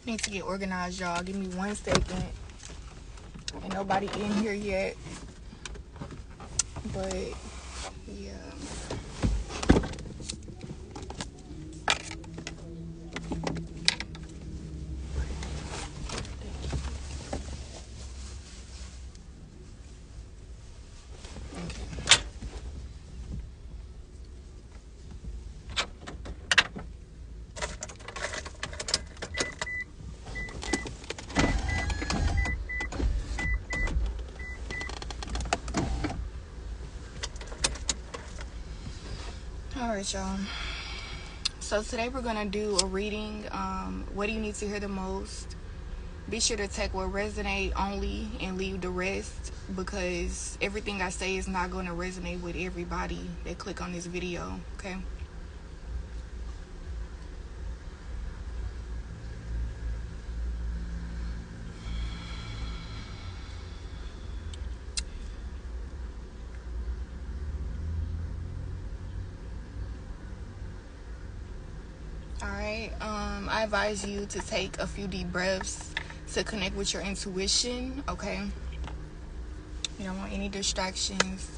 Need to get organized, y'all. Give me 1 second. Ain't nobody in here yet. But, yeah. Alright, y'all. So today we're going to do a reading. What do you need to hear the most? Be sure to take what resonate only and leave the rest, because everything I say is not going to resonate with everybody that click on this video, okay? Alright, I advise you to take a few deep breaths to connect with your intuition, okay? You don't want any distractions.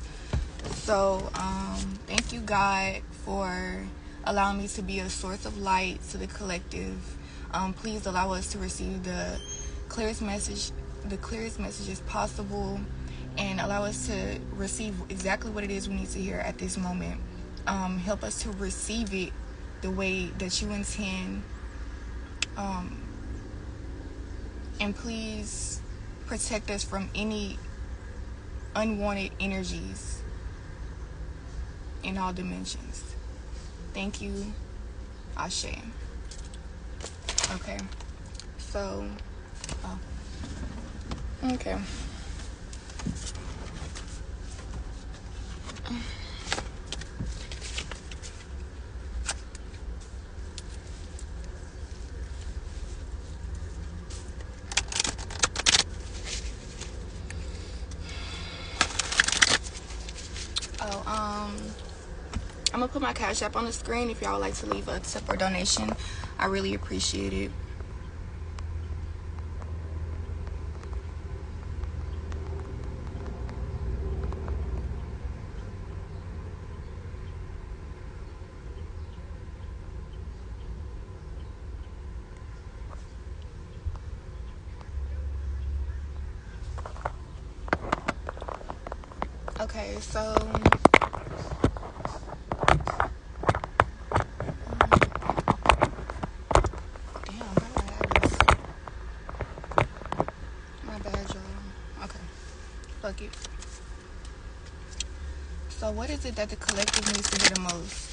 So, thank you, God, for allowing me to be a source of light to the collective. Please allow us to receive the clearest messages possible, and allow us to receive exactly what it is we need to hear at this moment. Help us to receive it the way that you intend, and please protect us from any unwanted energies in all dimensions. Thank you, Ashe. Okay, so okay. I'm gonna put my Cash App on the screen if y'all would like to leave a tip or donation. I really appreciate it. Okay, so so what is it that the collective needs to hear the most?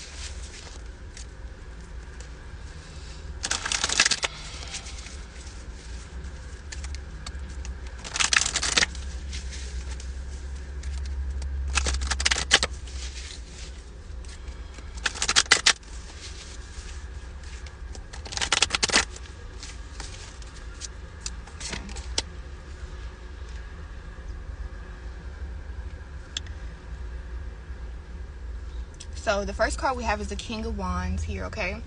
So the first card we have is the King of Wands here, okay?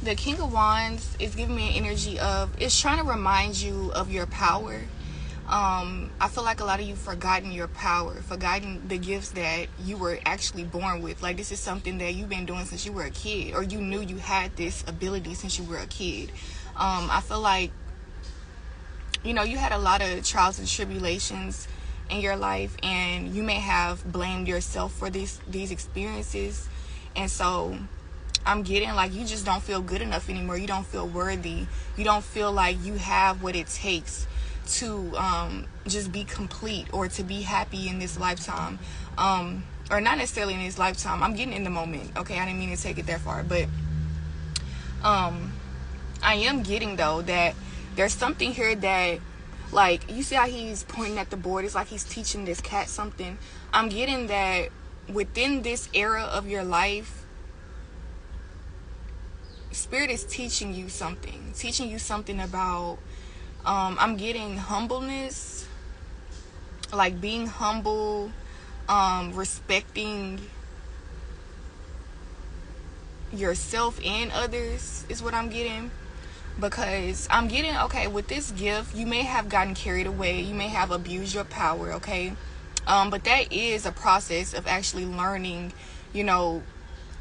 The King of Wands is giving me an energy of, it's trying to remind you of your power. I feel like a lot of you forgotten your power, forgotten the gifts that you were actually born with. Like, this is something that you've been doing since you were a kid, or you knew you had this ability since you were a kid. I feel like, you know, you had a lot of trials and tribulations in your life, and you may have blamed yourself for these experiences. And so I'm getting like you just don't feel good enough anymore. You don't feel worthy. You don't feel like you have what it takes to just be complete or to be happy in this lifetime, or not necessarily in this lifetime. I'm getting in the moment, okay? I didn't mean to take it that far, but I am getting, though, that there's something here that, like, you see how he's pointing at the board? It's like he's teaching this cat something. I'm getting that within this era of your life, Spirit is teaching you something about, I'm getting humbleness, like being humble, respecting yourself and others is what I'm getting. because I'm getting, okay, with this gift, you may have gotten carried away, you may have abused your power, okay, but that is a process of actually learning, you know,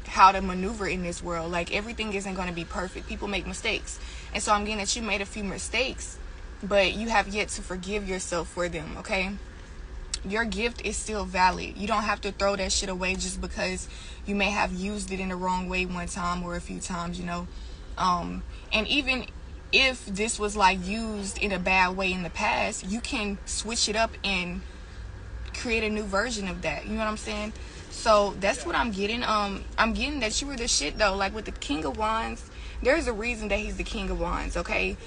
how to maneuver in this world. Like, everything isn't going to be perfect. People make mistakes, and so I'm getting that you made a few mistakes, but you have yet to forgive yourself for them, okay? Your gift is still valid. You don't have to throw that shit away just because you may have used it in the wrong way one time or a few times, you know. And even if this was like used in a bad way in the past, you can switch it up and create a new version of that. You know what I'm saying? So that's what I'm getting. I'm getting that you were the shit though. Like with the King of Wands, there's a reason that he's the King of Wands, okay?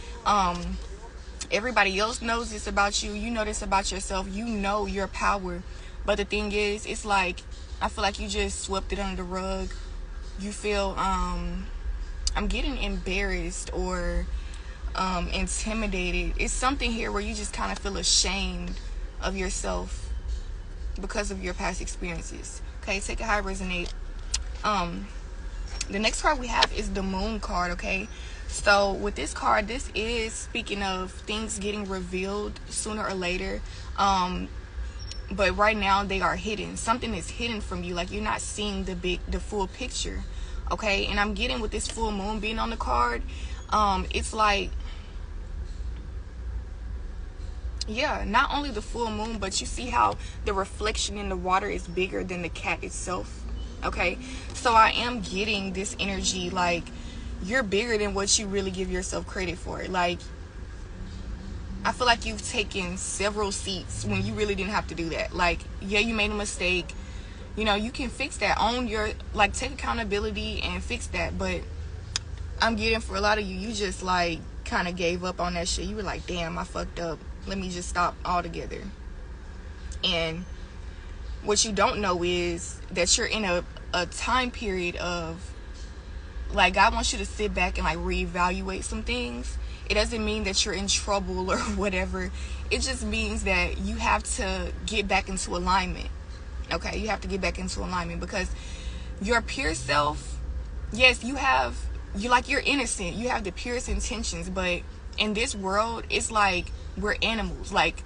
Everybody else knows this about you. You know this about yourself. You know your power. But the thing is, it's like, I feel like you just swept it under the rug. You feel, I'm getting embarrassed or intimidated. It's something here where you just kind of feel ashamed of yourself because of your past experiences. Okay, take it how it resonate. The next card we have is the Moon card, okay? So with this card, this is speaking of things getting revealed sooner or later. But right now they are hidden. Something is hidden from you. Like, you're not seeing the full picture. Okay, and I'm getting with this full moon being on the card, it's like, yeah, not only the full moon, but you see how the reflection in the water is bigger than the cat itself. Okay, so I am getting this energy like you're bigger than what you really give yourself credit for. Like, I feel like you've taken several seats when you really didn't have to do that. Like, yeah, you made a mistake. You know, you can fix that. Own your, like, take accountability and fix that. But I'm getting, for a lot of you, you just, like, kind of gave up on that shit. You were like, damn, I fucked up. Let me just stop altogether. And what you don't know is that you're in a time period of, like, God wants you to sit back and, like, reevaluate some things. It doesn't mean that you're in trouble or whatever. It just means that you have to get back into alignment. Okay, you have to get back into alignment because your pure self, yes, you're innocent. You have the purest intentions, but in this world, it's like we're animals. Like,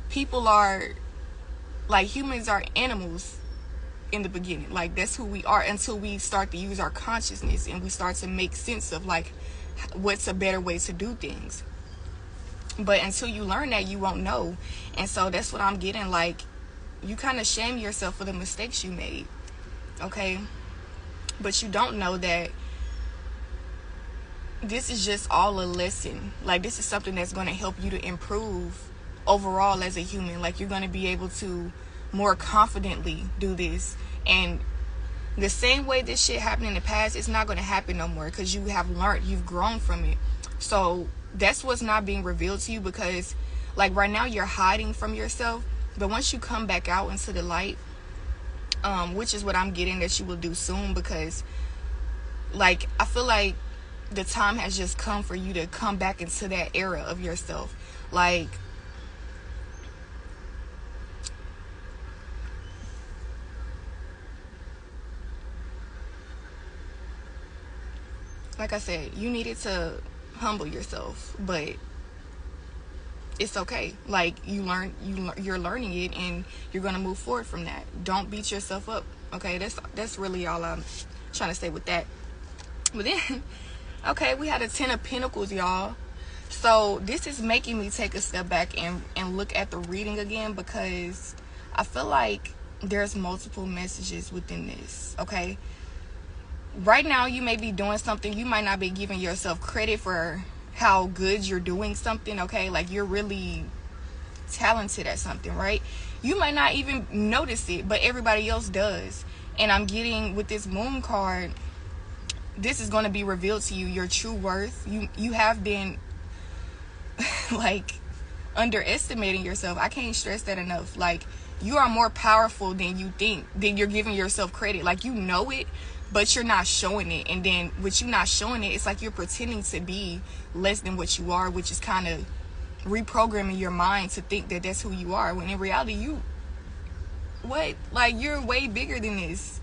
people are, like, humans are animals in the beginning. Like, that's who we are until we start to use our consciousness and we start to make sense of, like, what's a better way to do things. But until you learn that, you won't know. And so that's what I'm getting. Like, you kind of shame yourself for the mistakes you made, okay? But you don't know that this is just all a lesson. Like, this is something that's going to help you to improve overall as a human. Like, you're going to be able to more confidently do this. And the same way this shit happened in the past, it's not going to happen no more because you have learned, you've grown from it. So that's what's not being revealed to you, because, like, right now you're hiding from yourself. But once you come back out into the light, which is what I'm getting that you will do soon, because, like, I feel like the time has just come for you to come back into that era of yourself. Like I said, you needed to humble yourself, but it's okay. Like, you're learning it, and you're gonna move forward from that. Don't beat yourself up. Okay, that's really all I'm trying to say with that. But then, okay, we had a 10 of Pentacles, y'all. So this is making me take a step back and look at the reading again, because I feel like there's multiple messages within this. Okay, right now you may be doing something, you might not be giving yourself credit for how good you're doing something. Okay, like, you're really talented at something, right? You might not even notice it, but everybody else does. And I'm getting with this Moon card, this is going to be revealed to you, your true worth. You have been like underestimating yourself. I can't stress that enough. Like, you are more powerful than you think, than you're giving yourself credit. Like, you know it, but you're not showing it. And then with you not showing it, it's like you're pretending to be less than what you are, which is kind of reprogramming your mind to think that that's who you are, when in reality like, you're way bigger than this.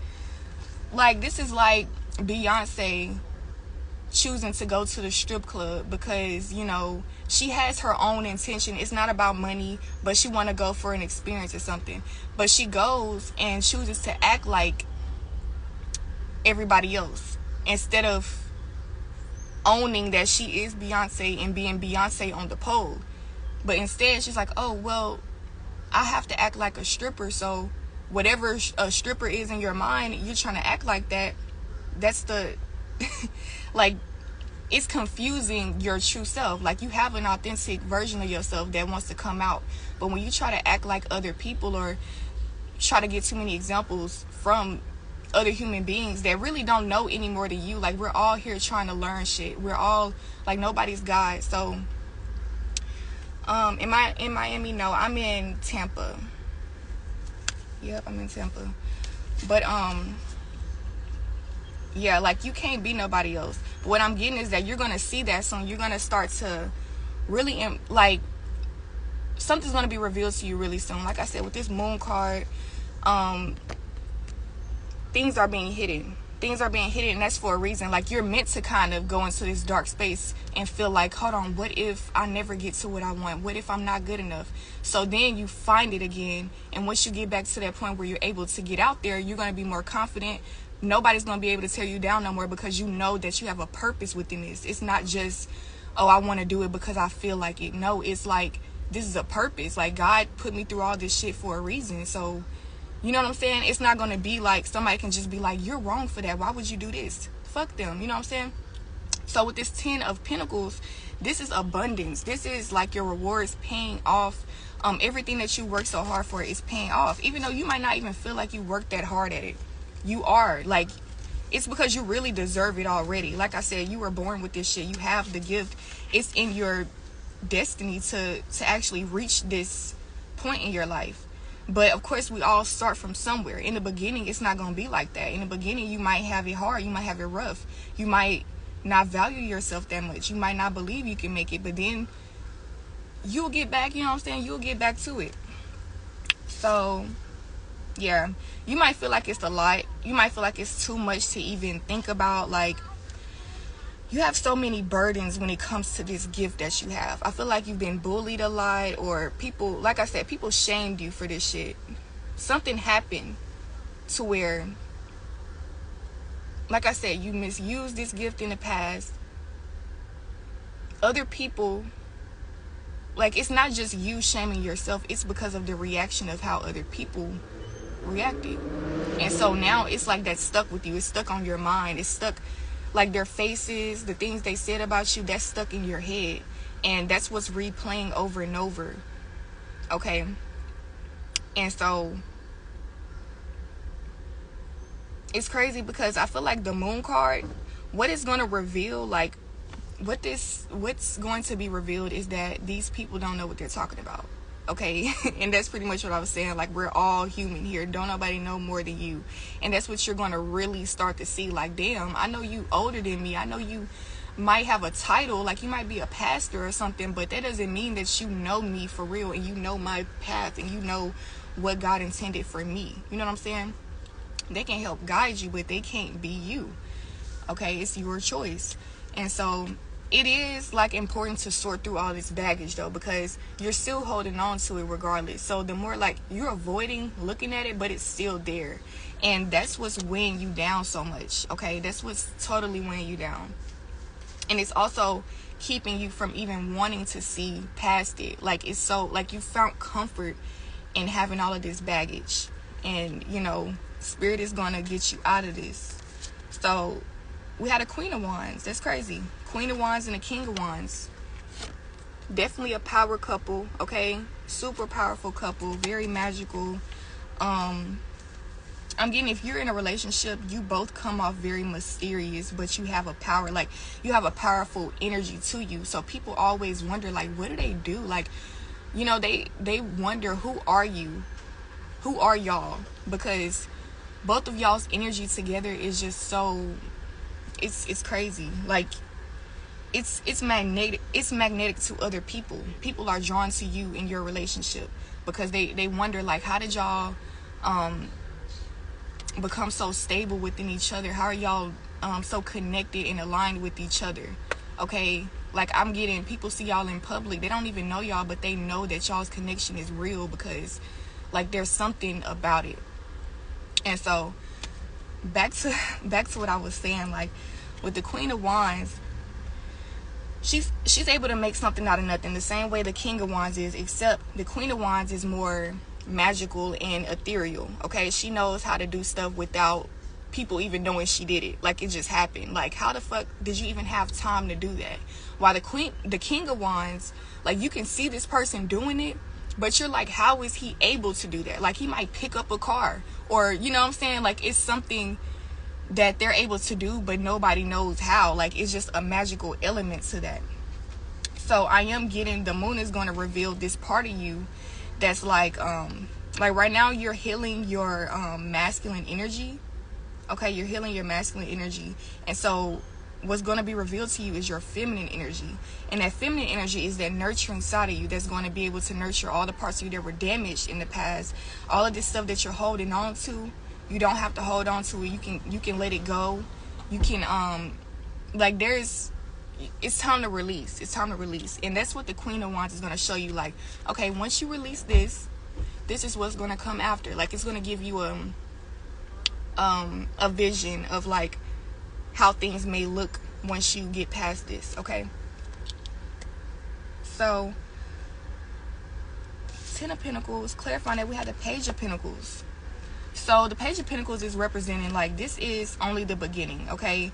Like, this is like Beyonce choosing to go to the strip club because, you know, she has her own intention. It's not about money, but she want to go for an experience or something. But she goes and chooses to act like everybody else instead of owning that she is Beyonce and being Beyonce on the pole. But instead she's like, oh, well, I have to act like a stripper, so whatever a stripper is in your mind, you're trying to act like that. That's the like, it's confusing your true self. Like, you have an authentic version of yourself that wants to come out, but when you try to act like other people or try to get too many examples from other human beings that really don't know any more than you, like, we're all here trying to learn shit. We're all, like, nobody's God. So am I in Miami? No, I'm in Tampa. Yep, I'm in Tampa. But yeah, like, you can't be nobody else. But what I'm getting is that you're gonna see that soon. You're gonna start to really like, something's gonna be revealed to you really soon. Like I said, with this moon card, things are being hidden. Things are being hidden, and that's for a reason. Like, you're meant to kind of go into this dark space and feel like, hold on, what if I never get to what I want? What if I'm not good enough? So then you find it again, and once you get back to that point where you're able to get out there, you're going to be more confident. Nobody's going to be able to tear you down no more, because you know that you have a purpose within this. It's not just, oh, I want to do it because I feel like it. No, it's like, this is a purpose. Like, God put me through all this shit for a reason. So, you know what I'm saying? It's not going to be like somebody can just be like, you're wrong for that. Why would you do this? Fuck them. You know what I'm saying? So with this 10 of Pentacles, this is abundance. This is like your rewards paying off. Everything that you work so hard for is paying off. Even though you might not even feel like you worked that hard at it. You are. Like, it's because you really deserve it already. Like I said, you were born with this shit. You have the gift. It's in your destiny to actually reach this point in your life. But of course, we all start from somewhere. In the beginning, it's not going to be like that. In the beginning, you might have it hard. You might have it rough. You might not value yourself that much. You might not believe you can make it. But then you'll get back, you know what I'm saying? You'll get back to it. So, yeah. You might feel like it's a lot. You might feel like it's too much to even think about. Like, you have so many burdens when it comes to this gift that you have. I feel like you've been bullied a lot, or people, like I said, people shamed you for this shit. Something happened to where, like I said, you misused this gift in the past. Other people, like, it's not just you shaming yourself, it's because of the reaction of how other people reacted. And so now it's like that's stuck with you. It's stuck on your mind. It's stuck. Like, their faces, the things they said about you, that's stuck in your head. And that's what's replaying over and over. Okay? And so, it's crazy because I feel like the moon card, what it's going to reveal, like, what's going to be revealed is that these people don't know what they're talking about. Okay? And that's pretty much what I was saying. Like, we're all human here. Don't nobody know more than you. And that's what you're going to really start to see. Like, damn, I know you older than me. I know you might have a title. Like, you might be a pastor or something. But that doesn't mean that you know me for real. And you know my path. And you know what God intended for me. You know what I'm saying? They can help guide you, but they can't be you. Okay? It's your choice. And so it is, like, important to sort through all this baggage, though, because you're still holding on to it regardless. So the more, like, you're avoiding looking at it, but it's still there. And that's what's weighing you down so much, okay? That's what's totally weighing you down. And it's also keeping you from even wanting to see past it. Like, it's so, like, you found comfort in having all of this baggage. And, you know, Spirit is going to get you out of this. So we had a Queen of Wands. That's crazy. Queen of Wands and a King of Wands. Definitely a power couple, okay? Super powerful couple. Very magical. I'm getting, if you're in a relationship, you both come off very mysterious, but you have a power, like, you have a powerful energy to you. So people always wonder, like, what do they do? Like, you know, they wonder, who are you? Who are y'all? Because both of y'all's energy together is just so, it's crazy. Like, it's magnetic. It's magnetic to other people. People are drawn to you in your relationship because they wonder, like, how did y'all become so stable within each other? How are y'all so connected and aligned with each other. Okay, like I'm getting people see y'all in public, they don't even know y'all, but they know that y'all's connection is real because like there's something about it. And so back to what I was saying, like with the Queen of Wands, she's able to make something out of nothing the same way the King of Wands is, except the Queen of Wands is more magical and ethereal. Okay, she knows how to do stuff without people even knowing she did it. Like it just happened. Like how the fuck did you even have time to do that? While the King of Wands, like you can see this person doing it, but you're like, how is he able to do that? Like he might pick up a car, or you know what I'm saying, like it's something that they're able to do, but nobody knows how. Like it's just a magical element to that. So I am getting the moon is going to reveal this part of you that's like right now you're healing your masculine energy. Okay, you're healing your masculine energy, and so what's going to be revealed to you is your feminine energy. And that feminine energy is that nurturing side of you that's going to be able to nurture all the parts of you that were damaged in the past. All of this stuff that you're holding on to, you don't have to hold on to it. You can let it go. You can like it's time to release. It's time to release. And that's what the Queen of Wands is going to show you. Like, okay, once you release this is what's going to come after. Like it's going to give you a vision of like how things may look once you get past this. Okay, so Ten of Pentacles, clarifying that we have the Page of Pentacles. So the Page of Pentacles is representing like this is only the beginning. Okay,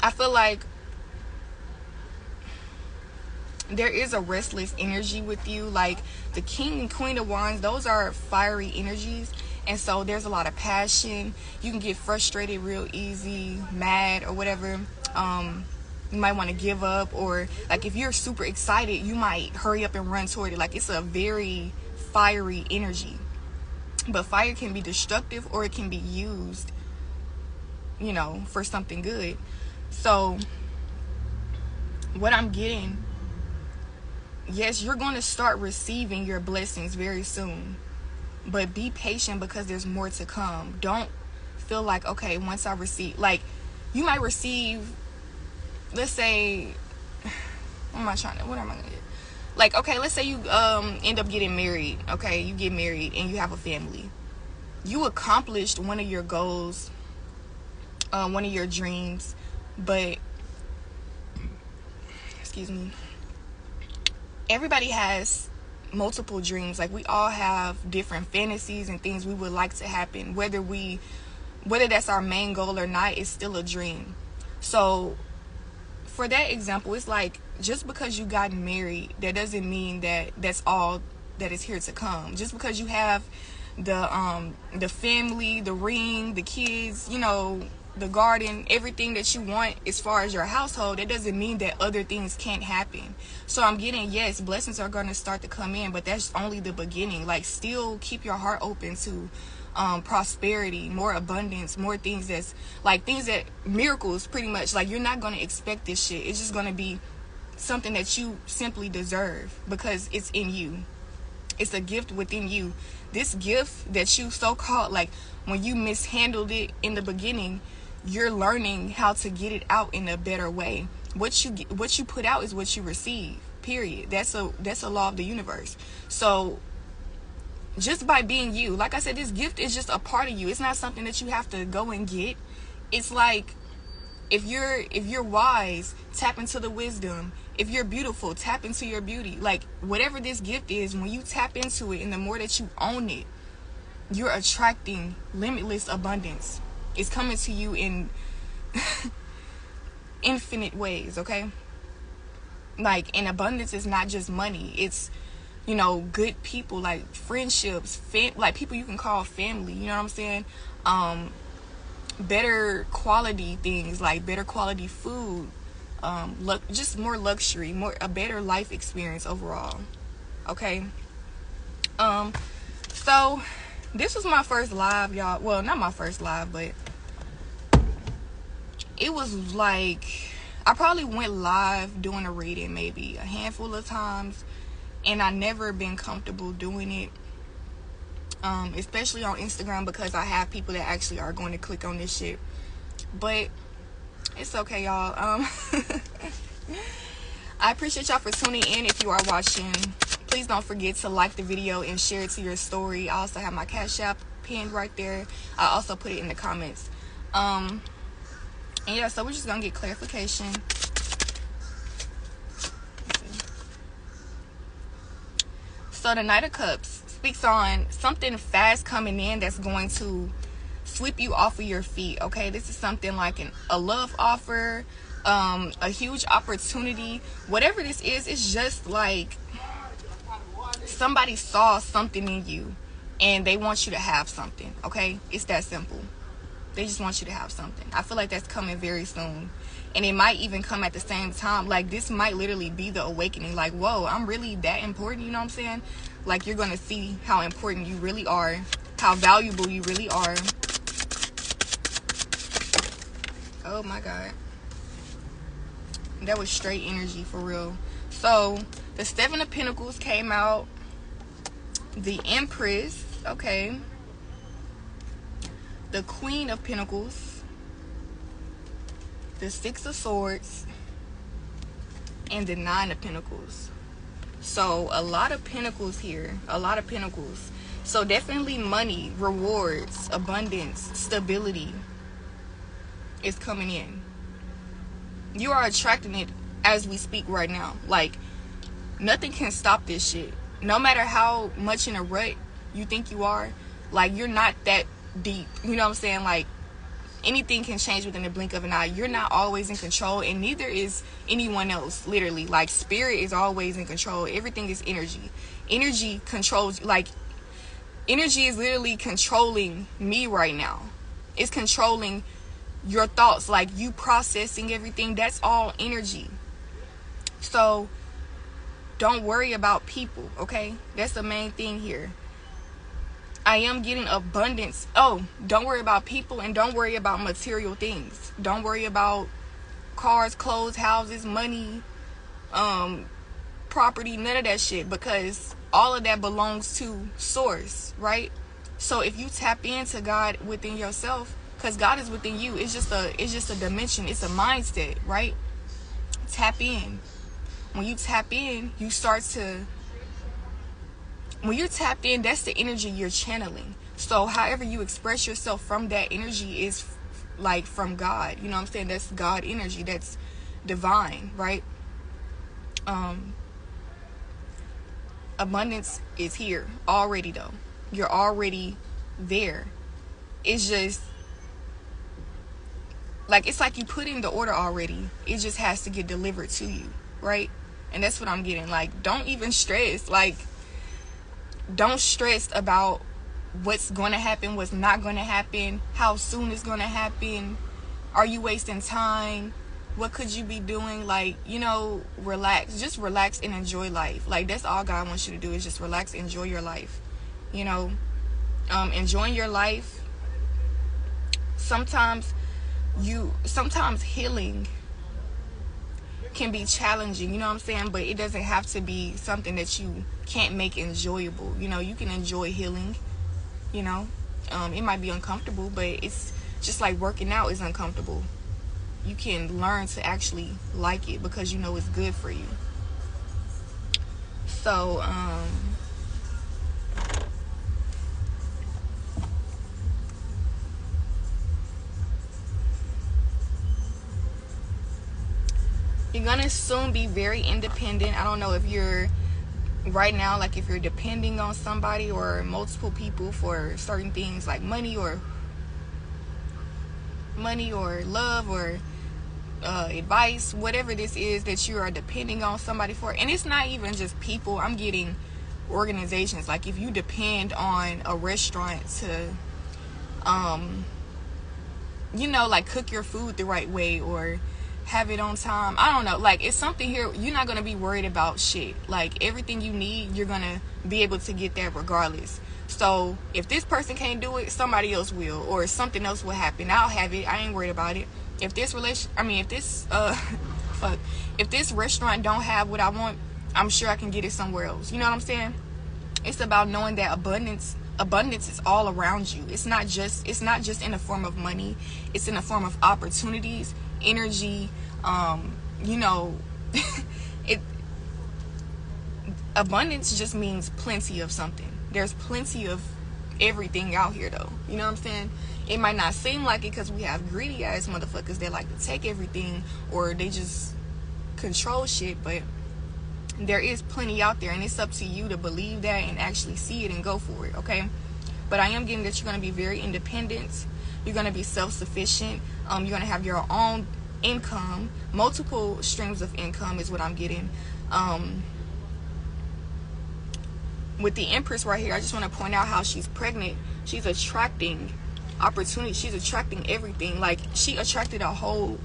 I feel like there is a restless energy with you. Like the King and Queen of Wands, those are fiery energies. And so there's a lot of passion. You can get frustrated real easy, mad or whatever. You might want to give up, or like if you're super excited, you might hurry up and run toward it. Like it's a very fiery energy. But fire can be destructive or it can be used, you know, for something good. So what I'm getting, yes, you're going to start receiving your blessings very soon. But be patient because there's more to come. Don't feel like, okay, once I receive, like you might receive, let's say, what am I gonna get? Like, okay, let's say you end up getting married. Okay, you get married and you have a family. You accomplished one of your goals, one of your dreams, but excuse me, everybody has multiple dreams. Like we all have different fantasies and things we would like to happen. Whether that's our main goal or not, it's still a dream. So for that example, it's like just because you got married, that doesn't mean that that's all that is here to come. Just because you have the family, the ring, the kids, you know, the garden, everything that you want as far as your household, it doesn't mean that other things can't happen. So I'm getting, yes, blessings are going to start to come in, but that's only the beginning. Like still keep your heart open to prosperity, more abundance, more things that's like things that miracles pretty much. Like you're not going to expect this shit. It's just going to be something that you simply deserve because it's in you. It's a gift within you. This gift that you so-called, like when you mishandled it in the beginning, you're learning how to get it out in a better way. What you put out is what you receive, period. That's a law of the universe. So just by being you, like I said, this gift is just a part of you. It's not something that you have to go and get. It's like if you're wise, tap into the wisdom. If you're beautiful, tap into your beauty. Like whatever this gift is, when you tap into it and the more that you own it, you're attracting limitless abundance. It's coming to you in infinite ways, okay? Like, and abundance is not just money. It's, you know, good people, like friendships, like people you can call family, you know what I'm saying? Better quality things, like better quality food, just more luxury, a better life experience overall, okay? So this was my first live, y'all. Well, not my first live, but it was like I probably went live doing a reading maybe a handful of times, and I never been comfortable doing it, especially on Instagram, because I have people that actually are going to click on this shit. but it's okay, y'all. I appreciate y'all for tuning in. If you are watching, please don't forget to like the video and share it to your story. I also have my Cash App pinned right there. I also put it in the comments. And yeah, so we're just gonna get clarification. So the Knight of Cups speaks on something fast coming in that's going to sweep you off of your feet. Okay, this is something like a love offer, a huge opportunity. Whatever this is, it's just like somebody saw something in you and they want you to have something. Okay, it's that simple. They just want you to have something. I feel like that's coming very soon, and it might even come at the same time. Like, this might literally be the awakening. Like, whoa, I'm really that important. You know what I'm saying? Like, you're gonna see how important you really are, how valuable you really are. Oh my God, that was straight energy for real. So the Seven of Pentacles came out, the Empress, okay, the Queen of Pentacles, the Six of Swords, and the Nine of Pentacles. So a lot of pentacles here, a lot of pentacles. So definitely money, rewards, abundance, stability is coming in. You are attracting it as we speak right now. Like, nothing can stop this shit. No matter how much in a rut you think you are, like, you're not that deep. You know what I'm saying? Like, anything can change within the blink of an eye. You're not always in control, and neither is anyone else. Literally, like, spirit is always in control. Everything is energy. Energy controls, like, energy is literally controlling me right now. It's controlling your thoughts, like, you processing everything. That's all energy. So don't worry about people, okay? That's the main thing here. I am getting abundance. Oh, don't worry about people, and don't worry about material things. Don't worry about cars, clothes, houses, money, property, none of that shit, because all of that belongs to source, right? So if you tap into God within yourself, because God is within you, it's just a dimension, it's a mindset, right? Tap in. When you tap in, you start to, when you're tapped in, that's the energy you're channeling. So however you express yourself from that energy is like from God. You know what I'm saying? That's God energy. That's divine, right? Abundance is here already, though. You're already there. It's just like, it's like you put in the order already. It just has to get delivered to you, right? And that's what I'm getting. Like, don't even stress. Like, don't stress about what's going to happen, what's not going to happen, how soon it's going to happen. Are you wasting time? What could you be doing? Like, you know, relax. Just relax and enjoy life. Like, that's all God wants you to do, is just relax, enjoy your life. You know, enjoying your life. Sometimes healing can be challenging, you know what I'm saying? But it doesn't have to be something that you can't make enjoyable. You know, you can enjoy healing, you know. It might be uncomfortable, but it's just like working out is uncomfortable. You can learn to actually like it because you know it's good for you. So, you're gonna soon be very independent. I don't know if you're right now, like, if you're depending on somebody or multiple people for certain things like money or love or advice, whatever this is that you are depending on somebody for. And it's not even just people. I'm getting organizations. Like, if you depend on a restaurant to you know, like, cook your food the right way or have it on time, I don't know, like, it's something here. You're not gonna be worried about shit. Like, everything you need, you're gonna be able to get that regardless. So if this person can't do it, somebody else will, or something else will happen. I'll have it. I ain't worried about it. If this if this restaurant don't have what I want, I'm sure I can get it somewhere else. You know what I'm saying? It's about knowing that abundance abundance is all around you. It's not just in the form of money. It's in the form of opportunities, energy. You know, it abundance just means plenty of something. There's plenty of everything out here, though. You know what I'm saying? It might not seem like it because we have greedy ass motherfuckers that like to take everything, or they just control shit, but there is plenty out there, and it's up to you to believe that and actually see it and go for it, okay? But I am getting that you're going to be very independent. You're going to be self-sufficient. You're going to have your own income. Multiple streams of income is what I'm getting. With the Empress right here, I just want to point out how she's pregnant. She's attracting opportunity. She's attracting everything. Like, she attracted a whole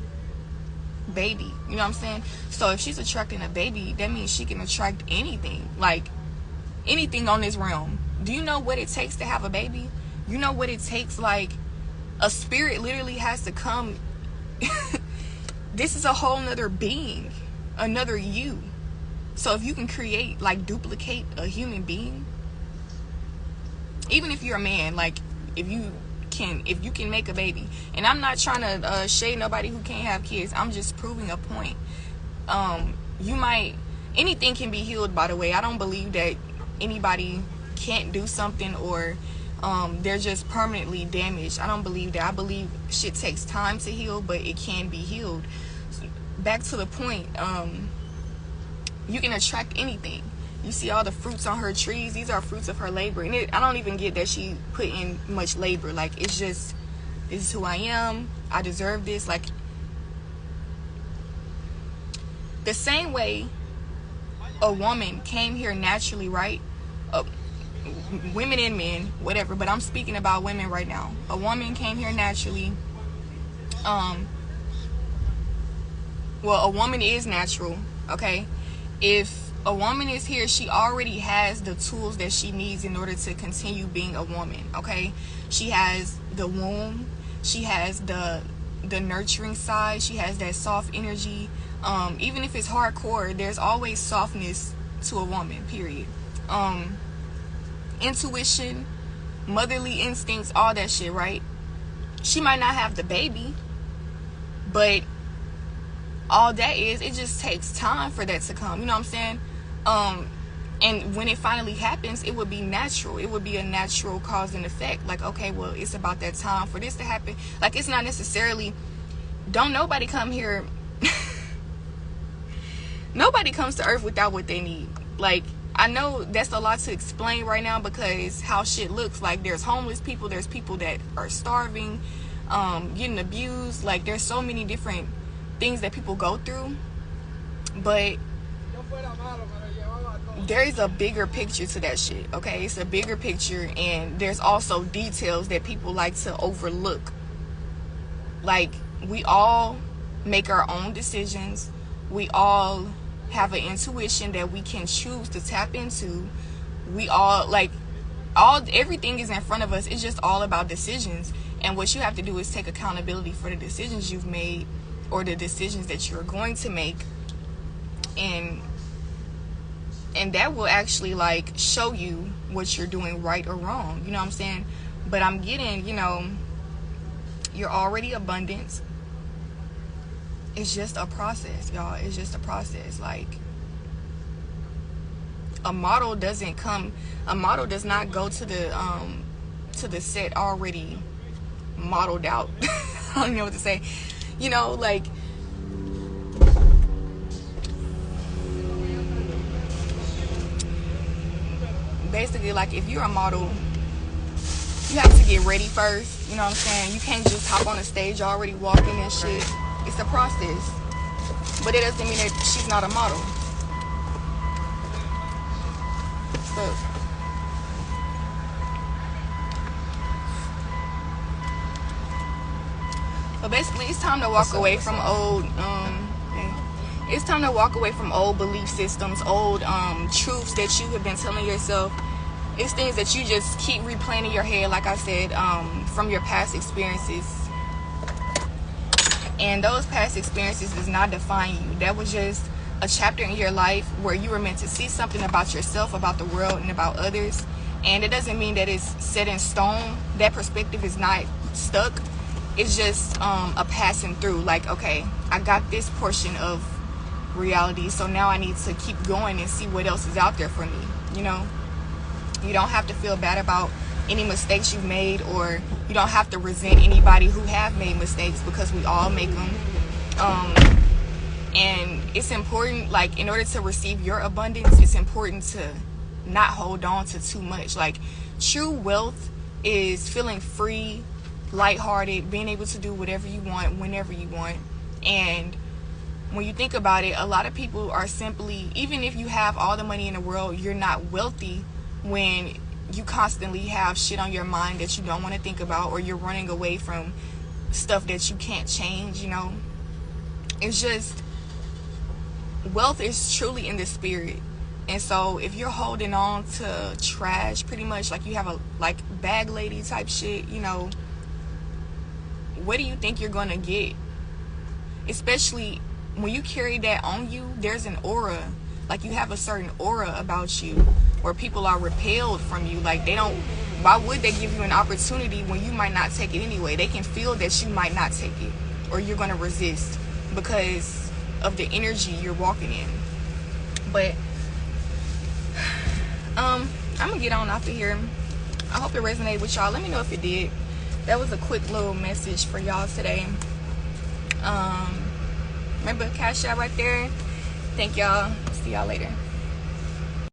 baby. You know what I'm saying? So if she's attracting a baby, that means she can attract anything. Like, anything on this realm. Do you know what it takes to have a baby? You know what it takes? Like, a spirit literally has to come. This is a whole nother being, another you. So if you can create, like, duplicate a human being, even if you're a man, like, if you can make a baby, and I'm not trying to shade nobody who can't have kids, I'm just proving a point. Anything can be healed, by the way. I don't believe that anybody can't do something, or they're just permanently damaged. I don't believe that. I believe shit takes time to heal, but it can be healed. So back to the point, you can attract anything. You see all the fruits on her trees. These are fruits of her labor. And I don't even get that she put in much labor. Like, it's just, this is who I am. I deserve this. Like, the same way a woman came here naturally, right? Women and men, whatever. But I'm speaking about women right now. A woman came here naturally. Well, a woman is natural, okay? If a woman is here, she already has the tools that she needs in order to continue being a woman, okay? She has the womb. She has the nurturing side. She has that soft energy. Even if it's hardcore, there's always softness to a woman, period. Intuition, motherly instincts, all that shit, right? She might not have the baby, but all that is, it just takes time for that to come. You know what I'm saying? And when it finally happens, it would be natural. It would be a natural cause and effect. Like, okay, well, it's about that time for this to happen. Like, it's not necessarily, don't nobody come here. Nobody comes to earth without what they need. Like, I know that's a lot to explain right now, because how shit looks. Like, there's homeless people, there's people that are starving, getting abused. Like, there's so many different things that people go through, but there is a bigger picture to that shit, okay? It's a bigger picture, and there's also details that people like to overlook. Like, we all make our own decisions. We all have an intuition that we can choose to tap into. We all, like, everything is in front of us. It's just all about decisions, and what you have to do is take accountability for the decisions you've made, or the decisions that you're going to make, and that will actually, like, show you what you're doing right or wrong. You know what I'm saying? But I'm getting, you know, you're already abundant. It's just a process, y'all. It's just a process. Like, a model does not go to the set already modeled out. I don't know what to say. You know, like, basically, like, if you're a model, you have to get ready first. You know what I'm saying? You can't just hop on a stage already walking and shit. It's a process. But it doesn't mean that she's not a model. So basically, it's time to walk away from old, it's time to walk away from old belief systems, old truths that you have been telling yourself. It's things that you just keep replaying in your head, like I said, from your past experiences. And those past experiences does not define you. That was just a chapter in your life where you were meant to see something about yourself, about the world, and about others. And it doesn't mean that it's set in stone. That perspective is not stuck. It's just a passing through. Like, okay, I got this portion of reality, so now I need to keep going and see what else is out there for me. You know, you don't have to feel bad about any mistakes you've made, or you don't have to resent anybody who have made mistakes, because we all make them. And it's important, like, in order to receive your abundance, it's important to not hold on to too much. Like, true wealth is feeling free, lighthearted, being able to do whatever you want whenever you want. And when you think about it, a lot of people are simply, even if you have all the money in the world, you're not wealthy when you constantly have shit on your mind that you don't want to think about, or you're running away from stuff that you can't change. You know, it's just, wealth is truly in the spirit. And so if you're holding on to trash, pretty much, like you have a like bag lady type shit, you know, what do you think you're gonna get? Especially when you carry that on you, there's an aura. Like, you have a certain aura about you where people are repelled from you. Like, they don't, why would they give you an opportunity when you might not take it anyway? They can feel that you might not take it, or you're gonna resist because of the energy you're walking in. But I'm gonna get on off of here. I hope it resonated with y'all. Let me know if it did. That was a quick little message for y'all today. Remember Cash App right there. Thank y'all. See y'all later.